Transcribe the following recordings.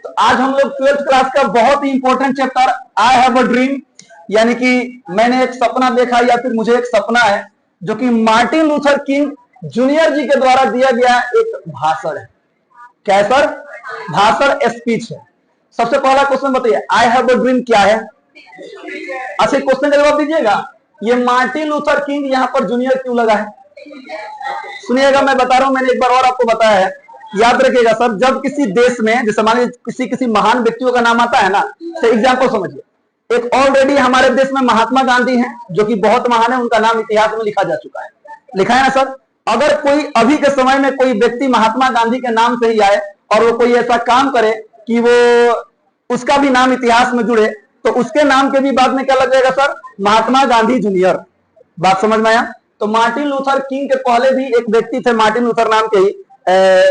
तो आज हम लोग 12th क्लास का बहुत ही important chapter I have a dream, यानी कि मैंने एक सपना देखा या फिर मुझे एक सपना है, जो कि मार्टिन लूथर किंग जूनियर जी के द्वारा दिया गया एक भाषण है। क्या है सर? भाषण, स्पीच है। सबसे पहला क्वेश्चन बताइए, आई हैव अ ड्रीम क्या है? अच्छा, क्वेश्चन का जवाब दीजिएगा। ये मार्टिन लूथर किंग यहाँ पर जूनियर क्यों लगा है? सुनिएगा, मैं बता रहा हूं, मैंने एक बार और आपको बताया है, याद रखिएगा सर। जब किसी देश में, जैसे मान लीजिए किसी महान व्यक्तियों का नाम आता है ना, तो एग्जाम्पल समझिए। एक ऑलरेडी हमारे देश में महात्मा गांधी हैं, जो कि बहुत महान है, उनका नाम इतिहास में लिखा जा चुका है, लिखा है ना सर। अगर कोई अभी के समय में कोई व्यक्ति महात्मा गांधी के नाम से ही आए और वो कोई ऐसा काम करे कि वो उसका भी नाम इतिहास में जुड़े, तो उसके नाम के भी बाद में क्या लग जाएगा सर? महात्मा गांधी जूनियर। बात समझ में आया? तो मार्टिन लूथर किंग के पहले भी एक व्यक्ति थे मार्टिन लूथर नाम के ही,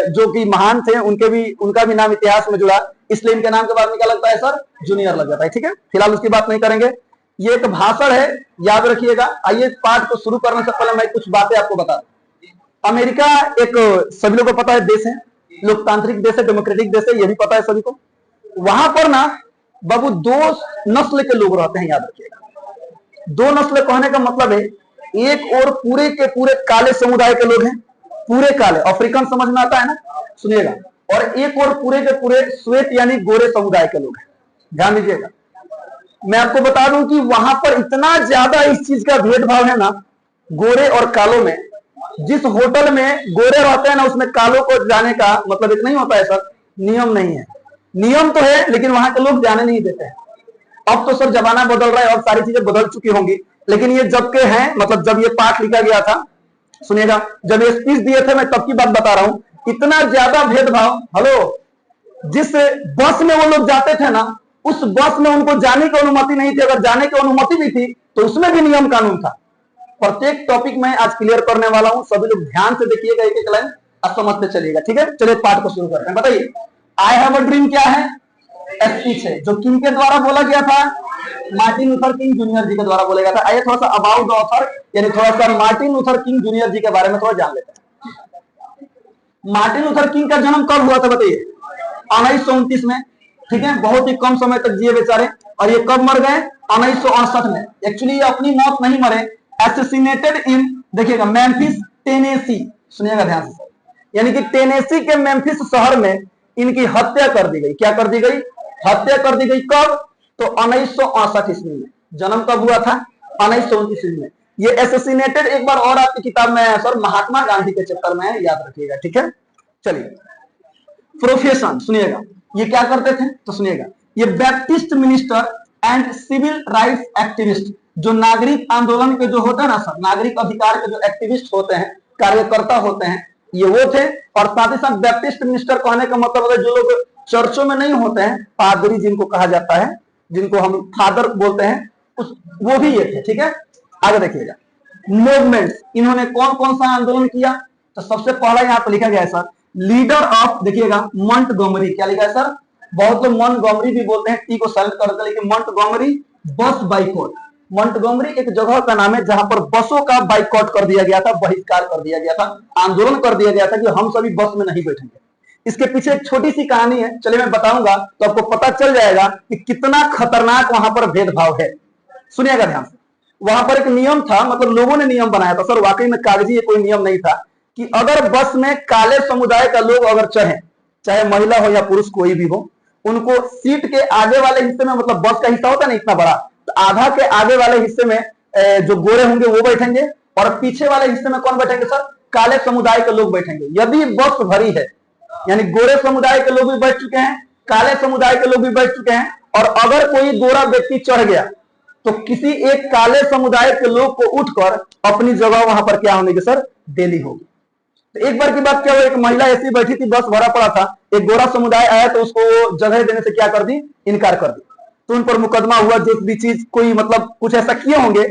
जो कि महान थे, उनका भी नाम इतिहास में जुड़ा, इसलिए इनके नाम के बाद में क्या लगता है सर? जूनियर लग जाता है। ठीक है, फिलहाल उसकी बात नहीं करेंगे। ये एक भाषण है, याद रखिएगा। आइए पाठ को शुरू करने से पहले मैं कुछ बातें आपको बता दूं। अमेरिका एक, सभी लोगों को पता है, देश है, लोकतांत्रिक देश है, डेमोक्रेटिक देश है, ये भी पता है सभी को। वहां पर ना बाबू दो नस्ल के लोग रहते हैं, याद रखिएगा। दो नस्ल कहने का मतलब है, एक और पूरे के पूरे काले समुदाय के लोग हैं, पूरे काले, अफ्रीकन समझ में आता है ना, सुनिएगा। और एक और पूरे के पूरे श्वेत यानी गोरे समुदाय के लोग हैं। ध्यान दीजिएगा, मैं आपको बता दूं कि वहां पर इतना ज्यादा इस चीज का भेदभाव है ना, गोरे और कालों में। जिस होटल में गोरे रहते हैं ना, उसमें कालों को जाने का मतलब एक नहीं होता है सर, नियम नहीं है। नियम तो है, लेकिन वहां के लोग जाने नहीं देते हैं। अब तो सर जमाना बदल रहा है और सारी चीजें बदल चुकी होंगी, लेकिन ये जब के हैं, मतलब जब ये पाठ लिखा गया था, सुनिएगा, जब ये स्पीच दिए थे, मैं तब की बात बता रहा हूं, इतना ज्यादा भेदभाव। हेलो, जिस बस में वो लोग जाते थे ना, उस बस में उनको जाने की अनुमति नहीं थी। अगर जाने की अनुमति भी थी तो उसमें भी नियम कानून था। प्रत्येक टॉपिक में आज क्लियर करने वाला हूं, सभी लोग ध्यान से देखिएगा, एक एक लाइन अब समझते चलिएगा। ठीक है, चलिए पाठ को शुरू करते हैं। बताइए, आई हैव अ ड्रीम क्या है? स्पीच है, जो किंग के द्वारा बोला गया था? मार्टिन लूथर किंग जूनियर जी के द्वारा बोला गया था। आइए थोड़ा सा अबाउट द ऑथर, यानी थोड़ा सा मार्टिन लूथर किंग जूनियर जी के बारे में थोड़ा जान लेते हैं। मार्टिन लूथर किंग का जन्म कब हुआ था बताइए? 1929 में। ठीक है, बहुत ही कम समय तक जिए बेचारे। और ये कब मर गए? 1968 में। एक्चुअली ये अपनी मौत नहीं मरे, एसेसिनेटेड इन, देखिएगा, मेम्फिस टेनेसी, सुनिएगा ध्यान से, यानी कि टेनेसी के मेम्फिस शहर में इनकी हत्या कर दी गई। क्या कर दी गई? हत्या कर दी गई। कब? तो 1968 ईस्वी में। जन्म कब हुआ था? 1929 ईस्वी में। ये एसेसिनेटेड एक बार और आपकी किताब में है सर, महात्मा गांधी के चैप्टर में है, याद रखिएगा। ठीक है, चलिए। प्रोफेशन सुनिएगा, ये क्या करते थे तो सुनिएगा, ये Baptist minister and civil rights activist, जो नागरिक आंदोलन के जो होते हैं ना सर, नागरिक अधिकार के जो एक्टिविस्ट होते हैं, कार्यकर्ता होते हैं, ये वो थे। और साथ ही साथ बैप्टिस्ट मिनिस्टर कहने का मतलब है जो लोग चर्चों में नहीं होते हैं, पादरी जिनको कहा जाता है, जिनको हम फादर बोलते हैं, वो भी ये थे। ठीक है, आगे देखिएगा। मूवमेंट्स, इन्होंने कौन कौन सा आंदोलन किया? तो सबसे पहला यहाँ पर लिखा गया है सर, लीडर ऑफ, देखिएगा, मोंटगोमरी। क्या लिखा है सर? बहुत लोग मोंटगोमरी भी बोलते हैं, टी को साइलेंट कर देते हैं, लेकिन मोंटगोमरी बस बाइकॉट। मोंटगोमरी एक जगह का नाम है जहां पर बसों का बाइकआउट कर दिया गया था, बहिष्कार कर दिया गया था, आंदोलन कर दिया गया था कि हम सभी बस में नहीं बैठेंगे। इसके पीछे एक छोटी सी कहानी है, चलिए मैं बताऊंगा तो आपको पता चल जाएगा कि कितना खतरनाक वहां पर भेदभाव है। सुनिएगा ध्यान से। वहां पर एक नियम था, मतलब लोगों ने नियम बनाया था सर, वाकई में कागजी कोई नियम नहीं था, कि अगर बस में काले समुदाय का लोग अगर चाहे महिला हो या पुरुष कोई भी हो, उनको सीट के आगे वाले हिस्से में, मतलब बस का हिस्सा होता है ना इतना बड़ा, तो आधा के आगे वाले हिस्से में जो गोरे होंगे वो बैठेंगे, और पीछे वाले हिस्से में कौन बैठेंगे सर? काले समुदाय के लोग बैठेंगे। यदि बस भरी है, यानी गोरे समुदाय के लोग भी बैठ चुके हैं, काले समुदाय के लोग भी बैठ चुके हैं, और अगर कोई गोरा व्यक्ति चढ़ गया तो किसी एक काले समुदाय के लोग को उठकर अपनी जगह वहां पर क्या होने की सर? देनी होगी। तो एक बार की बात क्या हुआ, एक महिला ऐसी बैठी थी, बस भरा पड़ा था, एक गोरा समुदाय आया तो उसको जगह देने से क्या कर दी? इनकार कर दी। तो उन पर मुकदमा हुआ, जो भी चीज कोई मतलब कुछ ऐसा किए होंगे,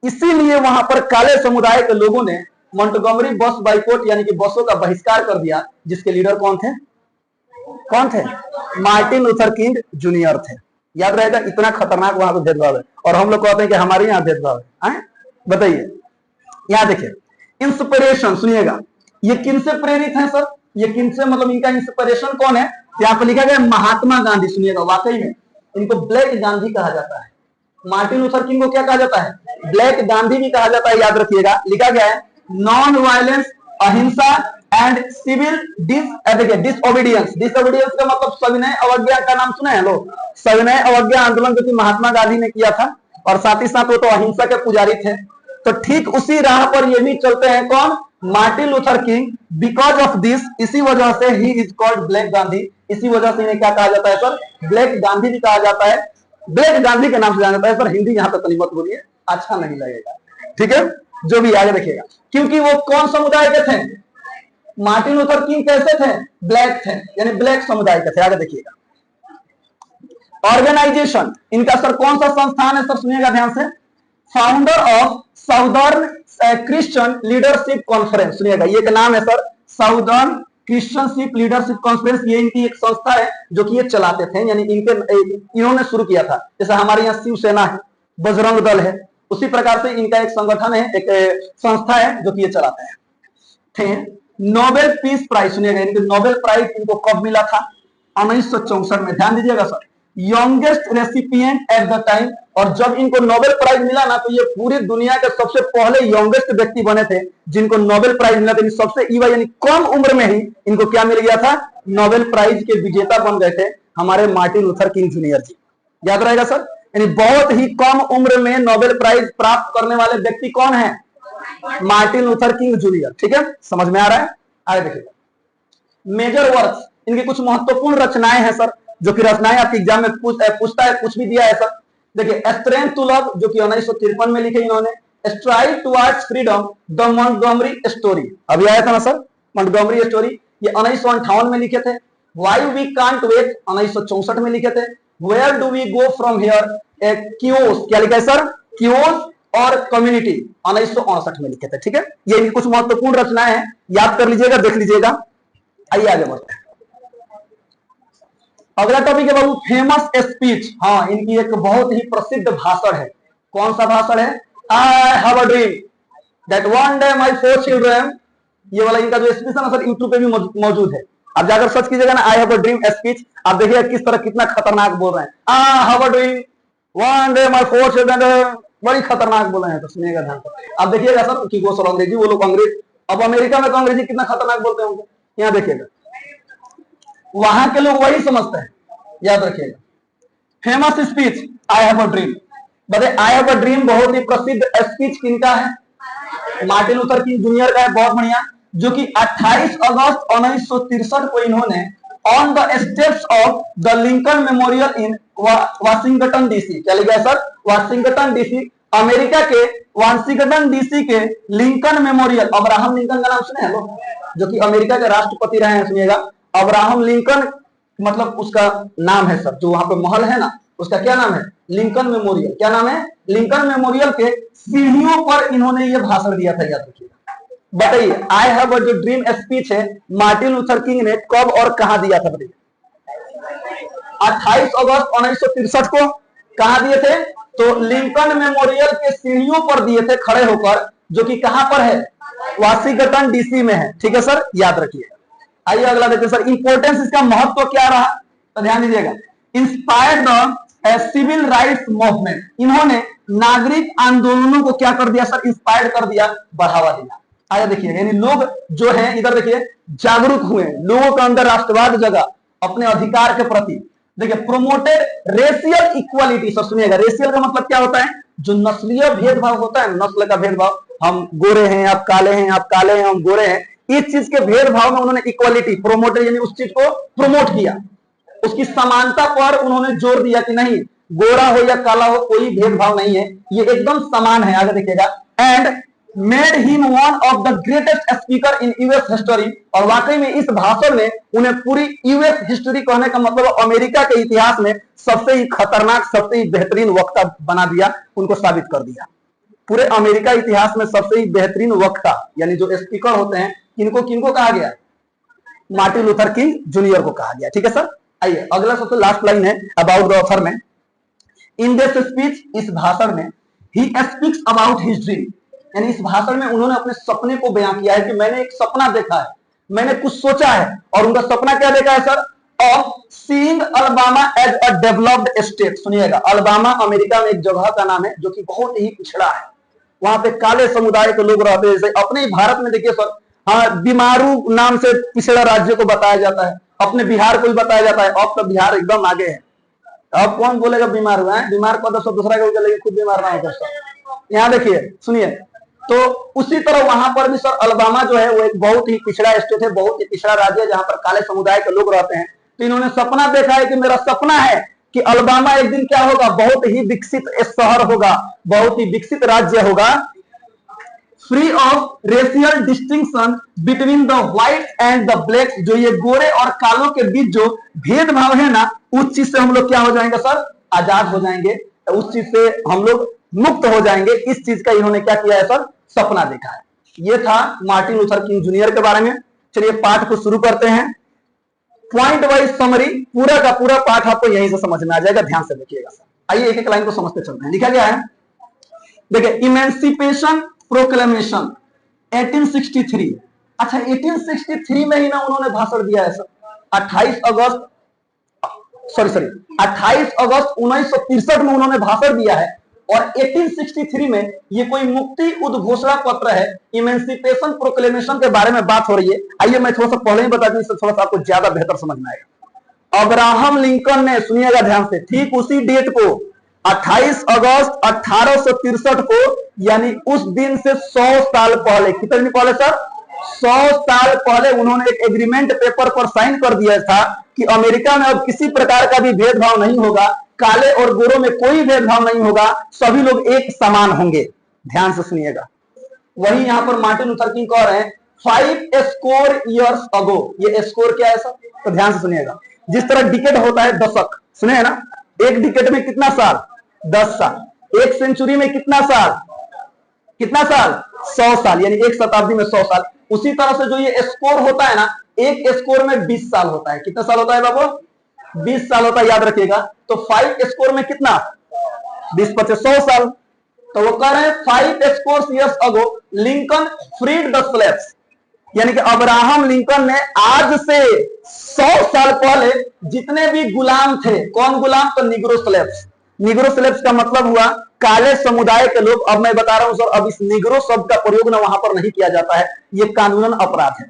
इसीलिए वहां पर काले समुदाय के लोगों ने मोंटगोमरी बस बाइकॉट, यानी कि बसों का बहिष्कार कर दिया, जिसके लीडर कौन थे? कौन थे? मार्टिन लूथर किंग जूनियर थे। याद रहेगा, इतना खतरनाक वहां पर भेदभाव है, और हम लोग कहते हैं कि हमारे यहाँ भेदभाव है। बताइए, यहां देखिए, इंस्पिरेशन सुनिएगा, ये किन से प्रेरित है सर? ये किन से, मतलब इनका इंस्पिरेशन कौन है? यहाँ पे लिखा गया महात्मा गांधी, सुनिएगा वाकई में इनको ब्लैक गांधी कहा जाता है। मार्टिन लूथर किंग को क्या कहा जाता है? ब्लैक गांधी भी कहा जाता है, याद रखिएगा। लिखा गया है नॉन वायलेंस, अहिंसा एंड सिविल डिसओबीडियंस। डिसओबीडियंस का मतलब सविनय अवज्ञा का नाम सुना है लोग? सविनय अवज्ञा आंदोलन जो कि महात्मा गांधी ने किया था, और साथ ही साथ वो तो अहिंसा के पुजारी थे। तो ठीक उसी राह पर ये भी चलते हैं, कौन? Martin Luther king. Because of this, इसी वजह से he is called black Gandhi. इसी वजह से इन्हें क्या कहा जाता है सर? ब्लैक गांधी भी कहा जाता है। ब्लैक गांधी के नाम से जाना जाता है सर। हिंदी यहाँ पे तनी मत बोलिए, अच्छा नहीं लगेगा, ठीक है? जो भी आगे देखिएगा, क्योंकि वो कौन समुदाय के थे? मार्टिन लूथर किंग कैसे थे? ब्लैक थे, यानी ब्लैक समुदाय के थे। आगे देखिएगा, ऑर्गेनाइजेशन इनका सर कौन सा संस्थान है सर? सुनिएगा ध्यान से, founder of southern Christian leadership conference. सुनिएगा, ये का नाम है सर साउदर्न क्रिश्चियनशिप लीडरशिप कॉन्फ्रेंस। ये इनकी एक संस्था है जो कि ये चलाते थे, यानी इन्होंने शुरू किया था। जैसे हमारे यहाँ शिवसेना है, बजरंग दल है, उसी प्रकार से इनका एक संगठन है, एक संस्था है जो कि ये चलाते हैं। ठीक है, नोबेल पीस प्राइज, सुनिएगा इनको नोबेल प्राइज इनको कब मिला था? 1964 में। ध्यान दीजिएगा sir, youngest recipient at the time. और जब इनको नोबेल प्राइज मिला ना, तो ये पूरी दुनिया के सबसे पहले यंगेस्ट व्यक्ति बने थे जिनको नोबेल प्राइज मिला था। सबसे युवा यानी कम उम्र में ही इनको क्या मिल गया था? नोबेल प्राइज के विजेता बन गए थे हमारे मार्टिन लूथर किंग जूनियर जी। याद रहेगा सर, यानी बहुत ही कम उम्र में नोबेल प्राइज प्राप्त करने वाले व्यक्ति कौन है? Martin Luther king junior. ठीक है, समझ में आ रहा है? आगे देखिएगा, मेजर वर्क्स इनकी कुछ महत्वपूर्ण रचनाएं हैं सर, जो कि रचनाएं आपके एग्जाम में पूछता है, कुछ भी दिया है सर। देखिए, स्ट्रेंथ टू लव जो कि 1953 में लिखे इन्होंने। Strive towards freedom, the Montgomery story, अभी आया था ना सर, मंटगोमरी स्टोरी, ये 1958 में लिखे थे। व्हाई वी कांट वेट 1964 में लिखे थे। Where do we go from here, a chaos, क्या लिखा है सर? क्यूओस और कम्युनिटी 1968 में लिखे थे। ठीक है, ये इनकी कुछ महत्वपूर्ण रचनाएं हैं, याद कर लीजिएगा, देख लीजिएगा। आइए आगे बढ़ते हैं। अगला टॉपिक है बाबू फेमस स्पीच। हाँ, इनकी एक बहुत ही प्रसिद्ध भाषण है। कौन सा भाषण है? आई have a dream that one day my 4 children. ये वाला इनका जो स्पीच है ना सर, यूट्यूब पे भी मौजूद है, आप जाकर सर्च कीजिएगा ना, आई हैव अ ड्रीम स्पीच। आप देखिएगा किस तरह कितना खतरनाक बोल रहे हैं। आई have a dream one day my 4 children, बड़ी खतरनाक बोल रहे हैं। तो सुनिएगा ध्यान से, आप देखिएगा सर कि वो सब अंग्रेजी, वो लोग अंग्रेज, अब अमेरिका में तो अंग्रेजी कितना खतरनाक बोलते होंगे, यहाँ देखिएगा, वहां के लोग वही समझते हैं। याद रखिएगा, famous speech I have a dream. बताइए, आई हैव अ ड्रीम बहुत ही प्रसिद्ध स्पीच किनका है? मार्टिन लूथर किंग जूनियर का है। बहुत बढ़िया, जो कि 28 अगस्त 1963 को इन्होंने on the steps of the Lincoln memorial in Washington DC, क्या लिखा है सर? वाशिंगटन डीसी, अमेरिका के वाशिंगटन डीसी के लिंकन मेमोरियल। अब्राहम लिंकन का नाम सुने हैं लोग, जो कि अमेरिका के राष्ट्रपति रहे हैं। सुनिएगा, अब्राहम लिंकन मतलब उसका नाम है सर, जो वहां पे महल है ना, उसका क्या नाम है? Lincoln memorial. क्या नाम है? लिंकन मेमोरियल के सीढ़ियों पर इन्होंने ये भाषण दिया था, याद रखिएगा। बताइए, आई हैव अ जो ड्रीम स्पीच है, मार्टिन लूथर किंग ने कब और कहां दिया था? बताइए, 28 अगस्त 1963 को। कहां दिए थे? तो लिंकन मेमोरियल के सीढ़ियों पर दिए थे, खड़े होकर, जो कि कहां पर है? वाशिंगटन डीसी में है। ठीक है सर, याद रखिए। आइए अगला देखते हैं सर, इंपोर्टेंस, इसका महत्व क्या रहा, तो ध्यान दीजिएगा। Inspired the civil rights movement, इन्होंने नागरिक आंदोलनों को क्या कर दिया सर? इंस्पायर्ड कर दिया, बढ़ावा दिया। आइए देखिए, यानी लोग जो है इधर देखिए जागरूक हुए, लोगों के अंदर राष्ट्रवाद जगा अपने अधिकार के प्रति। देखिए, प्रोमोटेड रेशियल इक्वालिटी। सर सुनिएगा, रेशियल का मतलब क्या होता है? जो नस्लीय भेदभाव होता है, नस्ल का भेदभाव, हम गोरे हैं आप काले हैं, आप काले हैं हम गोरे हैं, इस चीज के भेदभाव में उन्होंने इक्वालिटी प्रोमोटेड, यानी उस चीज को प्रमोट किया, उसकी समानता पर उन्होंने जोर दिया कि नहीं, गोरा हो या काला हो, कोई भेदभाव नहीं है, ये एकदम समान है। आगे देखिएगा, and made him one of the greatest speaker in US history. और वाकई में इस भाषण ने उन्हें पूरी यूएस हिस्ट्री, कहने का मतलब अमेरिका के इतिहास में सबसे ही खतरनाक, सबसे ही बेहतरीन वक्ता बना दिया, उनको साबित कर दिया। पूरे अमेरिका इतिहास में सबसे ही बेहतरीन वक्ता, यानी जो स्पीकर होते हैं, किनको किनको कहा गया? मार्टिन लूथर किंग जूनियर को कहा गया। ठीक है सर, आइए अगला सबसे लास्ट लाइन है अबाउट द ऑथर में। इन दिस स्पीच, इस भाषण में, he speaks about his dream, यानी इस भाषण में उन्होंने अपने सपने को बयां किया है कि मैंने एक सपना देखा है, मैंने कुछ सोचा है। और उनका सपना क्या देखा है sir? Of seeing Alabama as a developed state. सुनिएगा, अलबामा अमेरिका में एक जगह का नाम है जो कि बहुत ही पिछड़ा है। वहां पे काले समुदाय के लोग रहते हैं। जैसे अपने ही भारत में देखिए सर, हाँ, बीमारू नाम से पिछड़ा राज्य को बताया जाता है, अपने बिहार को भी बताया जाता है। अब तो बिहार एकदम आगे है। अब कौन बोलेगा बीमार हुआ है? बीमार को तो दूसरा को लेकिन खुद बीमार ना हो सर। यहाँ देखिए, सुनिए, तो उसी तरह वहां पर भी सर अलबामा जो है वो एक बहुत ही पिछड़ा स्टेट है, बहुत ही पिछड़ा राज्य है जहां पर काले समुदाय के लोग रहते हैं। तो इन्होंने सपना देखा है कि मेरा सपना है कि अलबामा एक दिन क्या होगा, बहुत ही विकसित शहर होगा, बहुत ही विकसित राज्य होगा, free of racial distinction between the white and the black. जो ये गोरे और कालों के बीच जो भेदभाव है ना, उस चीज से हम लोग क्या हो जाएंगे सर, आजाद हो जाएंगे, उस चीज से हम लोग मुक्त हो जाएंगे। इस चीज का इन्होंने क्या किया है सर, सपना देखा है। ये था मार्टिन लूथर किंग जूनियर के बारे में। चलिए पाठ को शुरू करते हैं। पॉइंट वाइज समरी, पूरा का पूरा पाठ आपको यहीं से समझ में आ जाएगा, ध्यान से देखिएगा सर। आइए एक एक लाइन को समझते चलते हैं। लिखा गया है, देखिए, इमेंसिपेशन प्रोक्लेमेशन 1863। अच्छा, 1863 में ही ना उन्होंने भाषण दिया है सर। 28 अगस्त 1963 में उन्होंने भाषण दिया है। और 1863 में ये कोई मुक्ति उद्घोषणा पत्र है, इमेंसिपेशन प्रोक्लेमेशन के बारे में बात हो रही है। आइए मैं थोड़ा सा पहले ही बता दूं, इससे थोड़ा सा आपको ज्यादा बेहतर समझ में आएगा। अब्राहम लिंकन ने, सुनिएगा ध्यान से, ठीक उसी डेट को 28 अगस्त 1863 को, यानी उस दिन से 100 साल पहले, कितने दिन पहले सर, 100 साल पहले उन्होंने एक एग्रीमेंट पेपर पर साइन कर दिया था कि अमेरिका में अब किसी प्रकार का भी भेदभाव नहीं होगा, काले और गोरों में कोई भेदभाव नहीं होगा, सभी लोग एक समान होंगे। ध्यान से सुनिएगा। वही यहां पर मार्टिन लूथर किंग कह रहे हैं 5 स्कोर ईयर्स अगो। ये स्कोर क्या है सर, तो ध्यान से सुनिएगा। जिस तरह डिकेड होता है दशक, सुने है ना, एक डिकेड में कितना साल, 10 साल। एक सेंचुरी में कितना साल, कितना साल, 100 साल, यानी एक शताब्दी में 100 साल। उसी तरह से जो ये स्कोर होता है ना, एक स्कोर में 20 साल होता है। कितना साल होता है बाबू, 20 साल होता है, याद रखिएगा। तो 5 स्कोर में कितना, 20 25 100 साल। तो वो कह रहे हैं 5 score years ago Lincoln freed the slaves, यानी कि अब्राहम लिंकन ने आज से 100 साल पहले जितने भी गुलाम थे, कौन गुलाम, तो निग्रो स्लेव्स। निग्रो स्लेव्स का मतलब हुआ काले समुदाय के लोग। अब मैं बता रहा हूं सर, अब इस निग्रो शब्द का प्रयोग ना वहां पर नहीं किया जाता है, ये कानूनन अपराध है।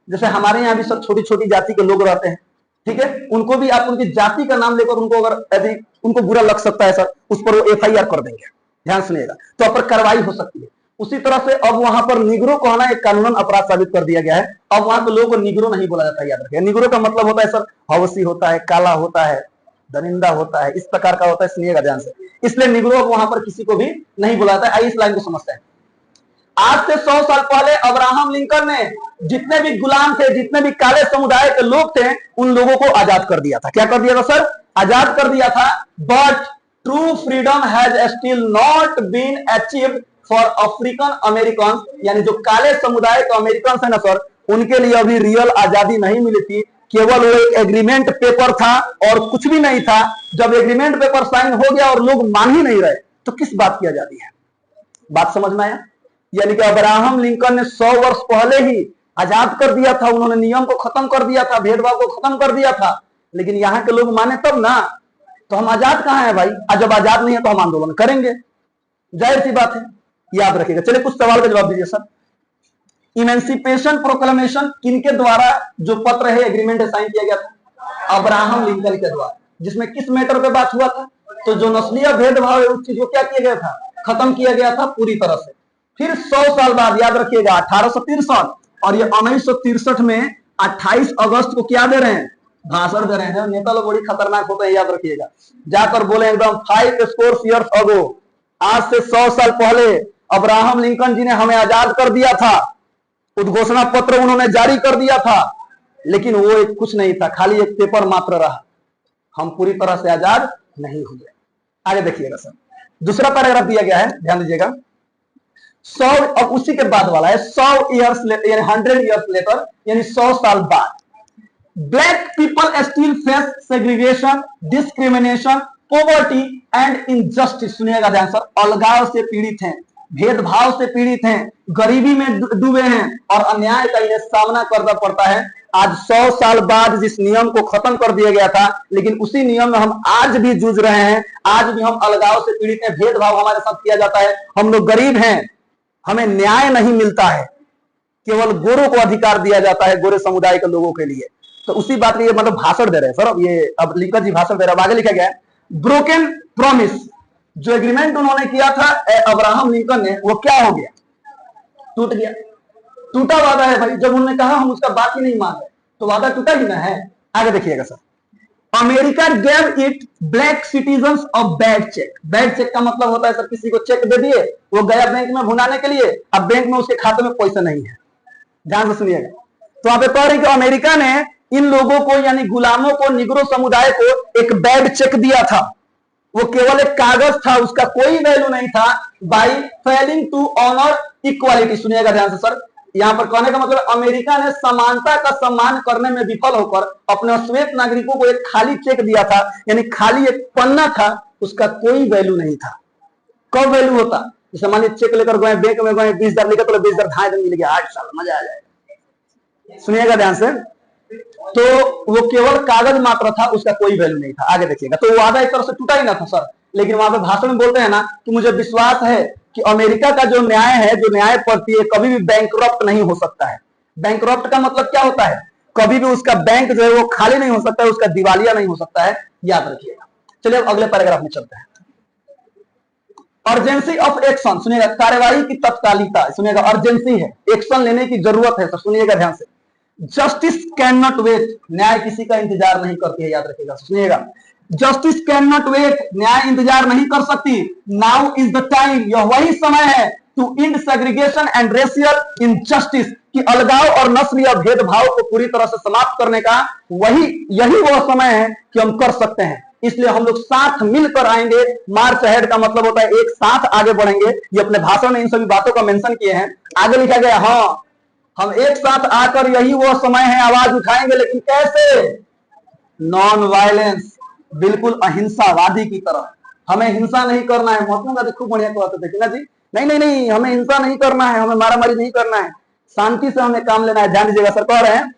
जैसे हमारे यहाँ भी सर छोटी छोटी जाति के लोग रहते हैं, ठीक है, उनको भी आप उनकी जाति का नाम लेकर उनको अगर यदि उनको बुरा लग सकता है सर, उस पर वो FIR कर देंगे। ध्यान सुनिएगा, तो आप पर कार्रवाई हो सकती है। उसी तरह से अब वहां पर निग्रो कहना एक कानूनन अपराध साबित कर दिया गया है। अब वहां के लोगों को निग्रो नहीं बोला जाता है, याद रखिए। निग्रो का मतलब होता है सर हवसी होता है, काला होता है, दरिंदा होता है, इस प्रकार का होता है। सुनिएगा ध्यान से, इसलिए निग्रो वहां पर किसी को भी नहीं बुलाता है। आइए इस लाइन को समझते हैं। आज से 100 साल पहले अब्राहम लिंकन ने जितने भी गुलाम थे, जितने भी काले समुदाय के लोग थे, उन लोगों को आजाद कर दिया था। क्या कर दिया था सर, आजाद कर दिया था। But true freedom has still not been achieved for African American, यानी जो काले समुदाय के अमेरिकन है ना सर, उनके लिए अभी रियल आजादी नहीं मिली थी। केवल वो एक एग्रीमेंट पेपर था और कुछ भी नहीं था। जब एग्रीमेंट पेपर साइन हो गया और लोग मान ही नहीं रहे, तो किस बात की आजादी है? बात समझ में आया? यानी कि अब्राहम लिंकन ने 100 वर्ष पहले ही आजाद कर दिया था, उन्होंने नियम को खत्म कर दिया था, भेदभाव को खत्म कर दिया था। लेकिन यहाँ के लोग माने तब ना, तो हम आजाद कहां है भाई? जब आजाद नहीं है तो हम आंदोलन करेंगे, जाहिर सी बात है। याद रखिएगा। चलिए कुछ सवाल का जवाब दीजिए सर। इमेंसिपेशन प्रोक्लेमेशन किनके द्वारा जो पत्र है, एग्रीमेंट साइन किया गया था? अब्राहम लिंकन के द्वारा। जिसमें किस मैटर पे बात हुआ था? तो जो नस्लीय भेदभाव है उस चीज को क्या किया गया था, खत्म किया गया था पूरी तरह से। फिर 100 साल बाद, याद रखिएगा, 1863, और ये 1963 में 28 अगस्त को क्या दे रहे हैं, भाषण दे रहे हैं। नेता लोग बड़ी खतरनाक होते हैं, याद रखिएगा। जाकर बोले एकदम 5 स्कोर ईयर्स अगो, आज से 100 साल पहले अब्राहम लिंकन जी ने हमें आजाद कर दिया था, उद्घोषणा पत्र उन्होंने जारी कर दिया था। लेकिन वो एक कुछ नहीं था, खाली एक पेपर मात्र रहा, हम पूरी तरह से आजाद नहीं हुए। आगे देखिएगा सर, दूसरा पैराग्राफ दिया गया है, ध्यान दीजिएगा। 100, अब उसी के बाद वाला है 100 ईयर्स यानी 100 ईयर्स लेटर, यानी 100 साल बाद। Black people still face segregation, discrimination, poverty and injustice. सुनिएगा ध्यान सर, अलगाव से पीड़ित हैं, भेदभाव से पीड़ित हैं, गरीबी में डूबे हैं और अन्याय का इन्हें सामना करना पड़ता है। आज 100 साल बाद जिस नियम को खत्म कर दिया गया था, लेकिन उसी नियम में हम आज भी जूझ रहे हैं। आज भी हम अलगाव से पीड़ित हैं, भेदभाव हमारे साथ किया जाता है, हम लोग गरीब हैं, हमें न्याय नहीं मिलता है, केवल गोरों को अधिकार दिया जाता है, गोरे समुदाय के लोगों के लिए। तो उसी बात के मतलब भाषण दे रहे हैं सर, अब ये अब लिंकन जी भाषण दे रहे हैं। आगे लिखा गया है ब्रोकन प्रॉमिस, जो एग्रीमेंट उन्होंने किया था अब्राहम लिंकन ने, वो क्या हो गया? टूट गया। टूटा वादा है भाई, जब उन्होंने कहा हम उसका बात ही नहीं मान रहे तो वादा टूटा ही ना है। आगे देखिएगा sir, America gave it black citizens of bad check. Bad check का मतलब होता है सर, किसी को चेक दे दिए, वो गया बैंक में भुनाने के लिए, अब बैंक में उसके खाते में पैसा नहीं है। ध्यान से सुनिएगा, तो वहां पे कह रही कि अमेरिका ने इन लोगों को यानी गुलामों को, निग्रो समुदाय को एक बैड चेक दिया था। वो केवल एक कागज था, उसका कोई वैल्यू नहीं था। By failing to honour equality, सुनिएगा ध्यान से सर, यहां पर कहने का मतलब अमेरिका ने समानता का सम्मान करने में विफल होकर अपने श्वेत नागरिकों को एक खाली चेक दिया था, यानी खाली एक पन्ना था, उसका कोई वैल्यू नहीं था। कब वैल्यू होता? जैसे मान लीजिए चेक लेकर गए, बैंक में गए, 20,000 लेकर, तो 20,000 ढाई दिन मिल गया, 8 साल मजा आ जाएगा। सुनिएगा ध्यान से, तो वो केवल कागज मात्र था, उसका कोई वैल्यू नहीं था। आगे देखिएगा, तो वादा एक तरह से टूटा ही ना था सर, लेकिन वहां पे भाषण में बोलते हैं ना कि मुझे विश्वास है कि अमेरिका का जो न्याय है, जो न्याय प्रति है, कभी भी बैंकरप्ट नहीं हो सकता है। बैंकरप्ट का मतलब क्या होता है? कभी भी उसका बैंक जो है वो खाली नहीं हो सकता है, उसका दिवालिया नहीं हो सकता है, याद रखिएगा। चलिए अब अगले पैराग्राफ में चलते हैं। अर्जेंसी ऑफ एक्शन, सुनिएगा, कार्यवाही की तत्कालिकता, सुनिएगा, अर्जेंसी है, एक्शन लेने की जरूरत है। सुनिएगा ध्यान से, जस्टिस कैन नॉट वेट, न्याय किसी का इंतजार नहीं करती है, याद रखिएगा। सुनिएगा, जस्टिस कैन नॉट वेट, न्याय इंतजार नहीं कर सकती। नाउ इज द टाइम, यह वही समय है, to end segregation and racial injustice, कि अलगाव और नस्लीय भेदभाव को पूरी तरह से समाप्त करने का यही वो समय है कि हम कर सकते हैं। इसलिए हम लोग साथ मिलकर आएंगे। मार्च अहेड का मतलब होता है एक साथ आगे बढ़ेंगे। ये अपने भाषण में इन सभी बातों का मेंशन किए हैं। आगे लिखा गया, हाँ हम एक साथ आकर यही वो समय है, आवाज उठाएंगे, लेकिन कैसे? नॉन वायलेंस, बिल्कुल अहिंसावादी की तरह। हमें हिंसा नहीं करना है। महात्मा गांधी खूब बढ़िया कहते थे ना जी, नहीं नहीं नहीं, हमें हिंसा नहीं करना है, हमें मारामारी नहीं करना है, शांति से हमें काम लेना है। ध्यान दीजिएगा सर, कह रहे हैं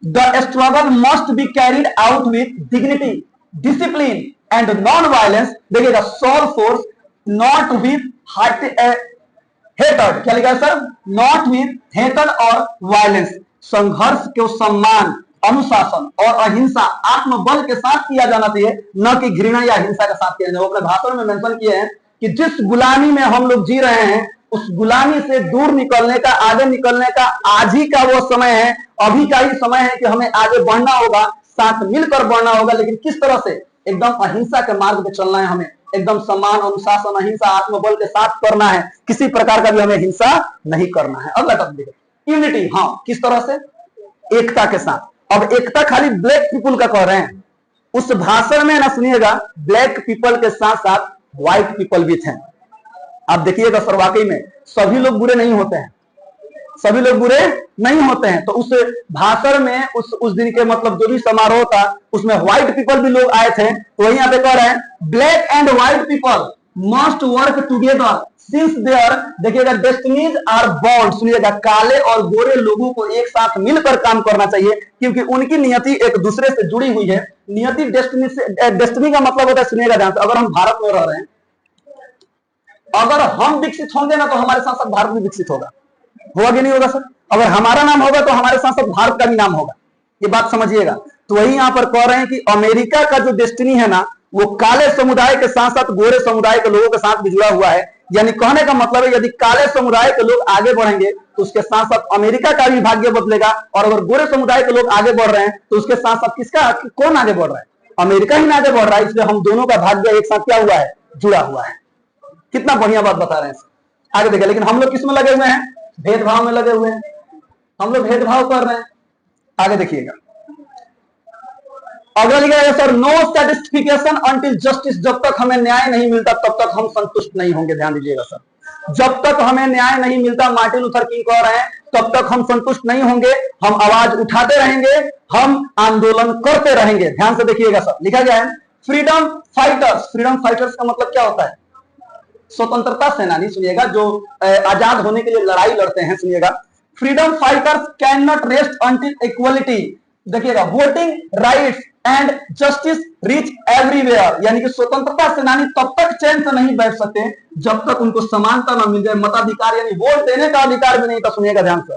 the struggle must be carried out with dignity, discipline and non violence. देखिएगा, soul force, not with hatred, क्या लिखा है सर? नॉट विथ हेटर्ड और वायलेंस। संघर्ष को सम्मान, अनुशासन और अहिंसा, आत्मबल के साथ किया जाना चाहिए, न कि घृणा या हिंसा के साथ किया जाना। वो अपने भाषण में मेंशन किए हैं कि जिस गुलामी में हम लोग जी रहे हैं, उस गुलामी से दूर निकलने का, आगे निकलने का आज ही का वो समय है, अभी का ही समय है कि हमें आगे बढ़ना होगा, साथ मिलकर बढ़ना होगा। लेकिन किस तरह से? एकदम अहिंसा के मार्ग पे चलना है हमें, एकदम सम्मान, अनुशासन, अहिंसा, आत्मबल के साथ करना है, किसी प्रकार का भी हमें हिंसा नहीं करना है। अगला टॉपिक, यूनिटी, हाँ किस तरह से? एकता के साथ। अब एकता खाली ब्लैक पीपल का कह रहे हैं, उस भाषण में ना सुनिएगा, ब्लैक पीपल के साथ साथ व्हाइट पीपल भी थे। आप देखिएगा सर, वाकई में सभी लोग बुरे नहीं होते हैं, सभी लोग बुरे नहीं होते हैं। तो उस भाषण में उस दिन के मतलब जो भी समारोह था, उसमें व्हाइट पीपल भी लोग आए थे। तो वही यहाँ पे कह रहे हैं, black and white people must work together since there, देखिएगा, डेस्टिनीज आर बॉन्ड। सुनिएगा, काले और गोरे लोगों को एक साथ मिलकर काम करना चाहिए, क्योंकि उनकी नियति एक दूसरे से जुड़ी हुई है। नियति डेस्टिनी से, डेस्टिनी का मतलब होता है, सुनिएगा ध्यान से, अगर हम भारत में रह रहे हैं, अगर हम विकसित होंगे ना, तो हमारे साथ साथ भारत भी विकसित होगा कि नहीं होगा सर? अगर हमारा नाम होगा तो हमारे साथ साथ भारत का भी नाम होगा, ये बात समझिएगा। तो वही यहाँ पर कह रहे हैं कि अमेरिका का जो डेस्टिनी है ना, वो काले समुदाय के साथ साथ गोरे समुदाय के लोगों के साथ भी जुड़ा हुआ है। यानी कहने का मतलब है, यदि काले समुदाय के लोग आगे बढ़ेंगे तो उसके साथ साथ अमेरिका का भी भाग्य बदलेगा, और अगर गोरे समुदाय के लोग आगे बढ़ रहे हैं तो उसके साथ साथ किसका, कौन आगे बढ़ रहा है? अमेरिका ही आगे बढ़ रहा है। इसलिए हम दोनों का भाग्य एक साथ क्या हुआ है? जुड़ा हुआ है। कितना बढ़िया बात बता रहे हैं। आगे देखिए, लेकिन हम लोग किस में लगे हुए हैं? भेदभाव में लगे हुए हैं, हम लोग भेदभाव कर रहे हैं। आगे देखिएगा, अगला लिखा है sir, no satisfaction until justice, जब तक हमें न्याय नहीं मिलता तब तक हम संतुष्ट नहीं होंगे। ध्यान दीजिएगा सर, जब तक हमें न्याय नहीं मिलता, मार्टिन लूथर किंग कह रहे हैं, तब तक हम संतुष्ट नहीं होंगे। हम आवाज उठाते रहेंगे, हम आंदोलन करते रहेंगे। ध्यान से देखिएगा सर, लिखा गया है फ्रीडम फाइटर्स। फ्रीडम फाइटर्स का मतलब क्या होता है? स्वतंत्रता सेनानी। सुनिएगा, जो आजाद होने के लिए लड़ाई लड़ते हैं। सुनिएगा, freedom fighters can not rest until equality, देखिएगा, voting rights and justice reach everywhere, यानी कि स्वतंत्रता सेनानी तब तक चैन से नहीं बैठ सकते जब तक उनको समानता न मिल जाए, मताधिकार यानी वोट देने का अधिकार भी नहीं था, सुनिएगा ध्यान से,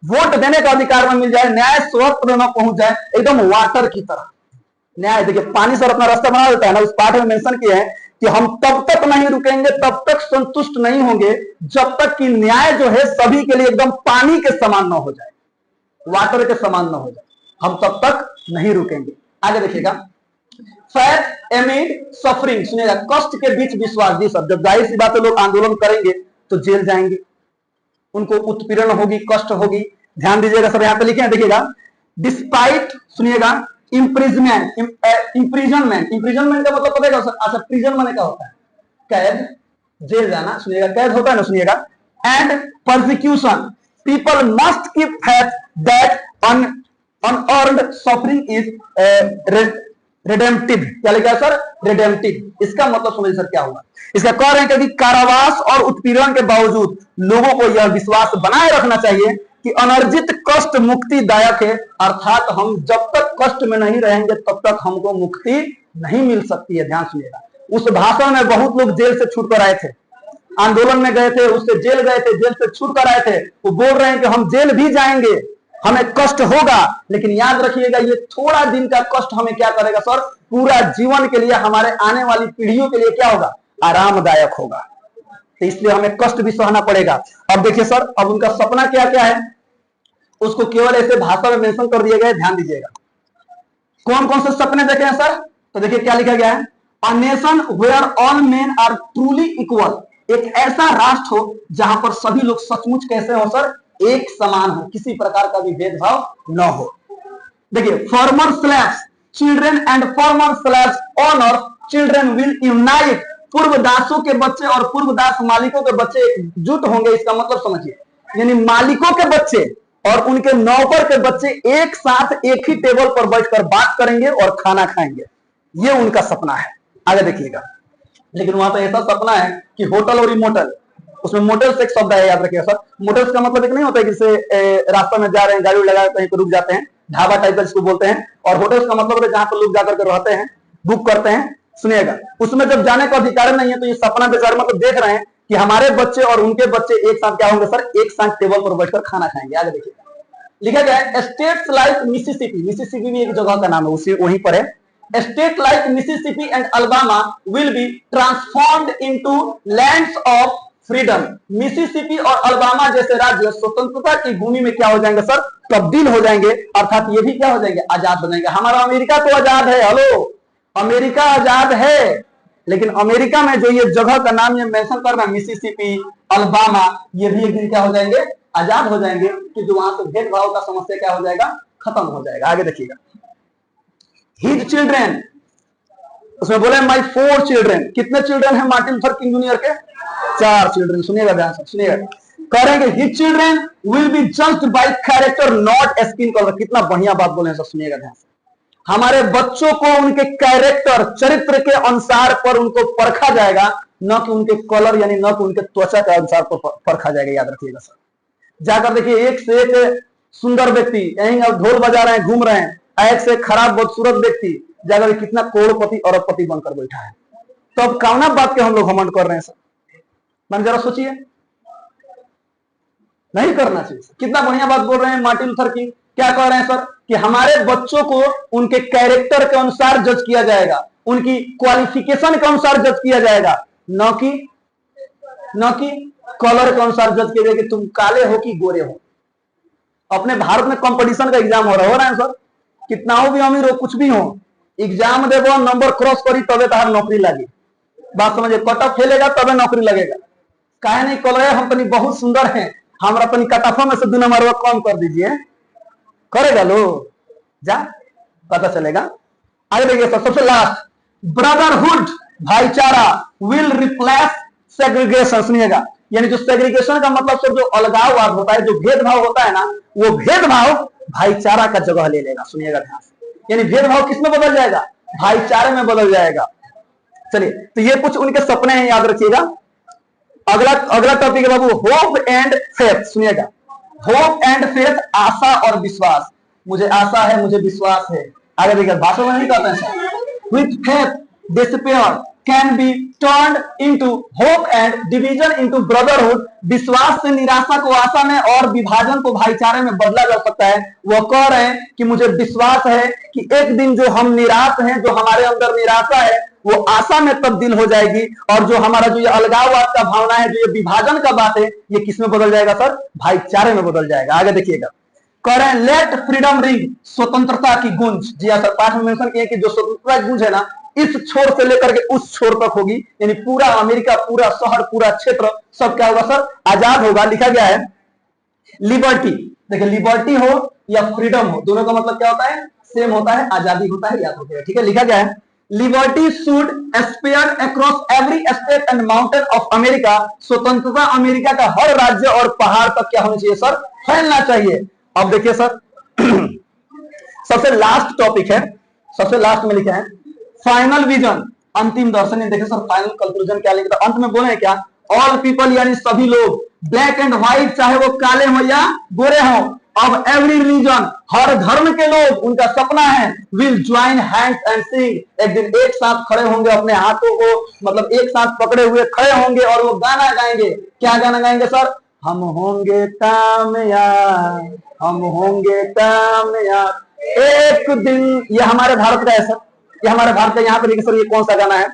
वोट देने का अधिकार में मिल जाए, न्याय स्वतंत्र न पहुंच जाए, एकदम वाटर की तरह न्याय। देखिए पानी सर अपना रास्ता बना देता है ना, उस पाठ में मेंशन किया है कि हम तब तक नहीं रुकेंगे, तब तक संतुष्ट नहीं होंगे जब तक कि न्याय जो है सभी के लिए एकदम पानी के समान न हो जाए, वाटर के समान न हो जाए, हम तब तक नहीं रुकेंगे। आगे देखिएगा, फैट एमिड सफरिंग, सुनिएगा, कष्ट के बीच विश्वास। जी सब, जब जाहिर सी बात है लोग आंदोलन करेंगे तो जेल जाएंगे, उनको उत्पीड़न होगी, कष्ट होगी। ध्यान दीजिएगा सब, यहां पे लिखे हैं, देखिएगा, डिस्पाइट, सुनिएगा, इम्प्रिजमेंट, इम्प्रिजनमेंट, इम्प्रिजनमेंट का मतलब पता है सर? अच्छा, प्रिजन माने क्या होता है? कैद, जेल जाना, सुनिएगा, कैद होता है ना, सुनिएगा, and persecution, people must keep faith that unearned suffering is redemptive. क्या लिखा है सर? रिडेम्पटिव। इसका मतलब समझिए सर क्या होगा, इसका कह रहे हैं कि कारावास और उत्पीड़न के बावजूद लोगों को यह विश्वास बनाए रखना चाहिए कि अनर्जित कष्ट मुक्तिदायक है, अर्थात हम जब तक कष्ट में नहीं रहेंगे तब तक हमको मुक्ति नहीं मिल सकती है। ध्यान सुनिएगा, उस भाषण में बहुत लोग जेल से छूट कर आए थे, आंदोलन में गए थे, उससे जेल गए थे, जेल से छूट कर आए थे, वो बोल रहे हैं कि हम जेल भी जाएंगे, हमें कष्ट होगा, लेकिन याद रखिएगा ये थोड़ा दिन का कष्ट हमें क्या करेगा सर? पूरा जीवन के लिए, हमारे आने वाली पीढ़ियों के लिए क्या होगा? आरामदायक होगा। तो इसलिए हमें कष्ट भी सहना पड़ेगा। अब देखिए सर, अब उनका सपना क्या क्या है, उसको केवल ऐसे भाषा में मेंशन कर दिया गया है, ध्यान दीजिएगा। कौन कौन से सपने देखे हैं सर? तो देखिए क्या लिखा गया है, a nation where all men are truly equal, एक ऐसा राष्ट्र हो जहां पर सभी लोग सचमुच कैसे हो सर? एक समान हो, किसी प्रकार का भी भेदभाव न हो। देखिए, former slaves children and former slaves owner children will unite, पूर्व दासों के बच्चे और पूर्व दास मालिकों के बच्चे एकजुट होंगे। इसका मतलब समझिए, यानी मालिकों के बच्चे और उनके नौकर के बच्चे एक साथ एक ही टेबल पर बैठकर बात करेंगे और खाना खाएंगे, ये उनका सपना है। आगे देखिएगा, लेकिन वहां पर ऐसा सपना है कि होटल और इमोटल, उसमें मोटल से एक शब्द है, याद रखिएगा सर। मोटल्स का मतलब एक नहीं होता है कि जैसे रास्ता में जा रहे हैं, गाड़ी लगा कहीं पर रुक जाते हैं, ढाबा टाइप का जिसको बोलते हैं, और होटल्स का मतलब है जहां पर लोग जाकर के रहते हैं, बुक करते हैं। सुनिएगा, उसमें जब जाने का अधिकार नहीं है तो ये सपना बेचारे मतलब देख रहे हैं कि हमारे बच्चे और उनके बच्चे एक साथ क्या होंगे सर? एक साथ टेबल पर बैठकर खाना खाएंगे। आगे देखिए, लिखा गया है, स्टेट्स लाइक मिसिसिपी, मिसिसिपी भी एक जगह का नाम है, उसी वहीं पर है, state like Mississippi and Alabama will be transformed into lands of freedom. Mississippi और अल्बामा जैसे राज्य स्वतंत्रता की भूमि में क्या हो जाएंगे सर? तब्दील हो जाएंगे, अर्थात ये भी क्या हो जाएंगे? आजाद हो जाएंगे। हमारा अमेरिका तो आजाद है, हेलो, अमेरिका आजाद है, लेकिन अमेरिका में जो ये जगह का नाम ये मेंशन करना, मिसिसिपी, अल्बामा, ये भी एक दिन क्या हो जाएंगे? आजाद हो जाएंगे, क्योंकि वहां से भेदभाव का समस्या क्या हो जाएगा? खत्म हो जाएगा। आगे देखिएगा, हिज चिल्ड्रेन, उसमें बोले माई 4 चिल्ड्रेन, कितने चिल्ड्रेन है मार्टिन लूथर किंग जूनियर के? 4 चिल्ड्रेन। सुनिएगा ध्यान से, सुनिएगा, करेंगे his children will be judged bye character not skin colour. कितना बढ़िया बात बोले सर, सुनिएगा ध्यान से, हमारे बच्चों को उनके कैरेक्टर, चरित्र के अनुसार पर उनको परखा जाएगा, न कि उनके कलर यानी न कि उनके त्वचा के अनुसार पर परखा जाएगा। याद रखिएगा सर, जाकर देखिए, एक से एक सुंदर व्यक्ति यहीं ढोल बजा रहे हैं, घूम रहे हैं, एक से खराब बदसूरत व्यक्ति जाकर कितना करोड़पति अरबपति बनकर बैठा है, तो अब कौन बात के हम लोग घमंड कर रहे हैं सर? मैंने जरा सोचिए, नहीं करना चाहिए। कितना बढ़िया बात बोल रहे हैं मार्टिन लूथर किंग, क्या कह रहे हैं सर? कि हमारे बच्चों को उनके कैरेक्टर के अनुसार जज किया जाएगा, उनकी क्वालिफिकेशन के अनुसार जज किया जाएगा, न कि कलर के अनुसार जज किया जाएगा कि तुम काले हो कि गोरे हो। अपने भारत में कंपटीशन का एग्जाम हो रहा है सर, कितना हो भी अमीर हो, कुछ भी हो, एग्जाम देवो, नंबर क्रॉस करी तबे तहार नौकरी लगी। बात समझिए, कट ऑफ खेलेगा तबे नौकरी लगेगा। काहे नहीं कलर है, हम तनी बहुत सुंदर हैं, हमारा तनी कटाफा में से 2 नंबर कम कर दीजिए, करेगा लो, जा पता चलेगा। आगे देखिए सर, सबसे लास्ट, ब्रदरहुड, भाईचारा विल रिप्लेस सेग्रीगेशन। सुनिएगा, यानी जो सेग्रीगेशन का मतलब सर जो अलगाववाद होता है, जो भेदभाव होता है ना, वो भेदभाव भाईचारा का जगह ले लेगा। सुनिएगा ध्यान से, यानी भेदभाव किसमें बदल जाएगा? भाईचारे में बदल जाएगा। चलिए, तो ये कुछ उनके सपने हैं, याद रखिएगा। अगला टॉपिक है बाबू, होप एंड फेथ। सुनिएगा, होप एंड फेथ, आशा और विश्वास। मुझे आशा है, मुझे विश्वास है। आगे देखिए भाषण में नहीं कहते हैं with faith despair can be turned into hope and division into brotherhood. विश्वास से निराशा को आशा में और विभाजन को भाईचारे में बदला जा सकता है। वो कह रहे हैं कि मुझे विश्वास है कि एक दिन जो हम निराश हैं, जो हमारे अंदर निराशा है, वो आशा में तब्दील हो जाएगी, और जो हमारा जो ये अलगाववाद का भावना है, जो ये विभाजन का बात है, ये किस में बदल जाएगा सर? भाईचारे में बदल जाएगा। आगे देखिएगा, कह रहे हैं लेट फ्रीडम रिंग, स्वतंत्रता की गूंज। जी हाँ सर, पाठ में मेंशन किए कि जो स्वतंत्रता की गूंज है ना, इस छोर से लेकर के उस छोर तक होगी, यानी पूरा अमेरिका, पूरा शहर, पूरा क्षेत्र सब क्या होगा सर? आजाद होगा। लिखा गया है लिबर्टी। देखिए लिबर्टी हो या फ्रीडम हो, दोनों का मतलब क्या होता है? सेम होता है, आजादी होता है, याद होता है। ठीक है, लिखा गया है liberty should spread across every state and mountain of America. स्वतंत्रता अमेरिका का हर राज्य और पहाड़ तक क्या होना चाहिए सर? फैलना चाहिए। अब देखिए सर सबसे लास्ट टॉपिक है, सबसे लास्ट में लिखा है फाइनल विजन, अंतिम दर्शन। देखिए सर फाइनल कंक्लूजन क्या लिखा, अंत में बोले क्या? ऑल पीपल यानी सभी लोग, ब्लैक एंड व्हाइट, चाहे वो काले हो या गोरे हो, ऑफ एवरी रिलीजन, हर धर्म के लोग, उनका सपना है विल ज्वाइन हैंड्स एंड सिंग। एक दिन एक साथ खड़े होंगे, अपने हाथों को मतलब एक साथ पकड़े हुए खड़े होंगे और वो गाना गाएंगे। क्या गाना गाएंगे सर? हम होंगे कामयाब, हम होंगे कामयाब एक दिन। ये हमारे भारत का है सर, ये हमारे भारत का। यहाँ पे देखिए सर ये कौन सा गाना है?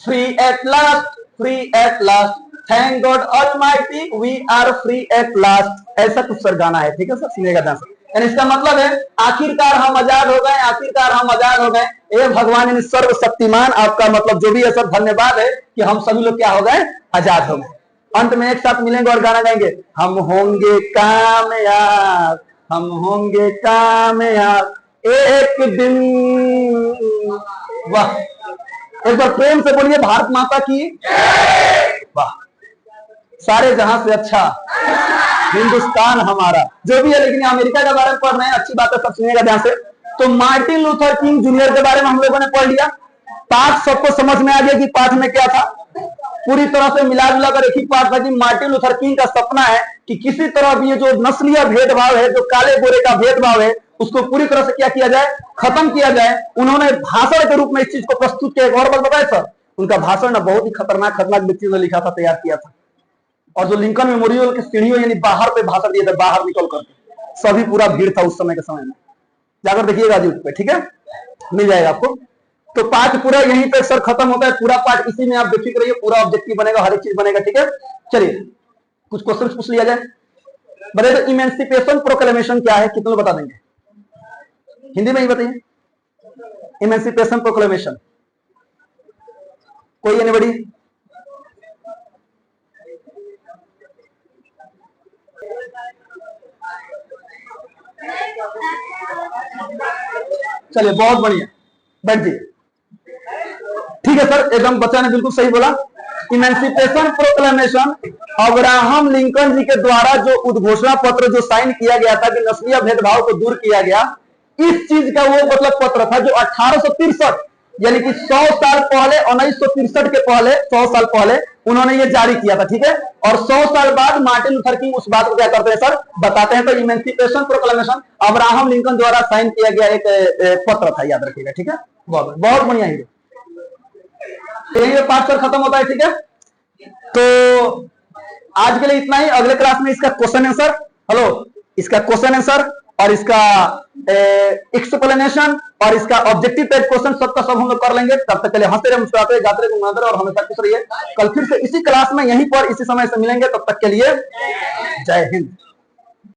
Free at last, free at last, thank God almighty we are free at last. ऐसा कुछ सर गाना है। ठीक है सर, सुनिएगा ध्यान से। यानी इसका मतलब है आखिरकार हम आजाद हो गए, आखिरकार हम आजाद हो गए। ए भगवान यानी सर्वशक्तिमान, आपका मतलब जो भी है सर धन्यवाद है कि हम सभी लोग क्या हो गए? आजाद हो गए। अंत में एक साथ मिलेंगे और गाना गाएंगे, हम होंगे कामयाब, हम होंगे कामयाब एक दिन। वाह, एक बार प्रेम से बोलिए भारत माता की वाह। सारे जहां से अच्छा हिंदुस्तान हमारा, जो भी है। लेकिन अमेरिका के बारे में पढ़ रहे हैं, अच्छी बात है, सब सुनिएगा ध्यान से। तो मार्टिन लूथर किंग जूनियर के बारे में हम लोगों ने पढ़ लिया। पाठ सबको समझ में आ गया कि पाठ में क्या था? पूरी तरह से मिला जुला कर एक ही पाठ था कि मार्टिन लूथर किंग का सपना है कि किसी तरह भी ये जो नस्लीय भेदभाव है, जो काले गोरे का भेदभाव है, उसको पूरी तरह से क्या किया जाए? खत्म किया जाए। उन्होंने भाषण के रूप में इस चीज को प्रस्तुत किया। एक और बात बताए सर, उनका भाषण ना बहुत ही खतरनाक व्यक्ति ने लिखा था, तैयार किया था। और जो लिंकन मेमोरियल की सीढ़ियों यानी बाहर पे भाषण दिए थे, बाहर निकल करके, सभी पूरा भीड़ था उस समय के समय में। जाकर देखिएगा यूट्यूब पे, ठीक है, मिल जाएगा आपको। तो पाठ पूरा यहीं पे सर खत्म होता है। पूरा पाठ इसी में आप बेफिक्र रहिए, पूरा ऑब्जेक्टिव बनेगा, हर एक चीज बनेगा। ठीक है, चलिए कुछ क्वेश्चन पूछ लिया जाए। बताइए तो इमेंसिपेशन प्रोक्लेमेशन क्या है? कितने बता देंगे? हिंदी में ही बताइए। इमेंसिपेशन प्रोक्लेमेशन कोई एनीबॉडी? चलिए बहुत बढ़िया, बैठ जाइए। ठीक है सर, एकदम बच्चा ने बिल्कुल सही बोला। इमेंसिपेशन प्रोक्लेमेशन अब्राहम लिंकन जी के द्वारा जो उद्घोषणा पत्र जो साइन किया गया था कि नस्लीय भेदभाव को दूर किया गया, इस चीज का वो मतलब पत्र था जो 1863 यानी कि 100 साल पहले, 1963 के पहले, 100 साल पहले उन्होंने ये जारी किया था। ठीक है, और 100 साल बाद मार्टिन लूथर किंग उस बात को क्या करते हैं सर? बताते हैं। तो इमेंसिपेशन प्रोक्लेमेशन अब्राहम लिंकन द्वारा साइन किया गया एक पत्र था, याद रखिएगा। ठीक है, बहुत बहुत बढ़िया है। यही पाठ सर खत्म होता है। ठीक है, तो आज के लिए इतना ही। अगले क्लास में इसका क्वेश्चन आंसर, हेलो, इसका क्वेश्चन आंसर और इसका एक्सप्लेनेशन और इसका ऑब्जेक्टिव टाइप क्वेश्चन सबका सब हम लोग कर लेंगे। तब तक के लिए हंसते रहे, मुस्कुराते रहे, गाते रहे, गुनगुनाते रहे और हमेशा खुश रहिए। कल फिर से इसी क्लास में यहीं पर इसी समय से मिलेंगे। तब तक के लिए जय हिंद।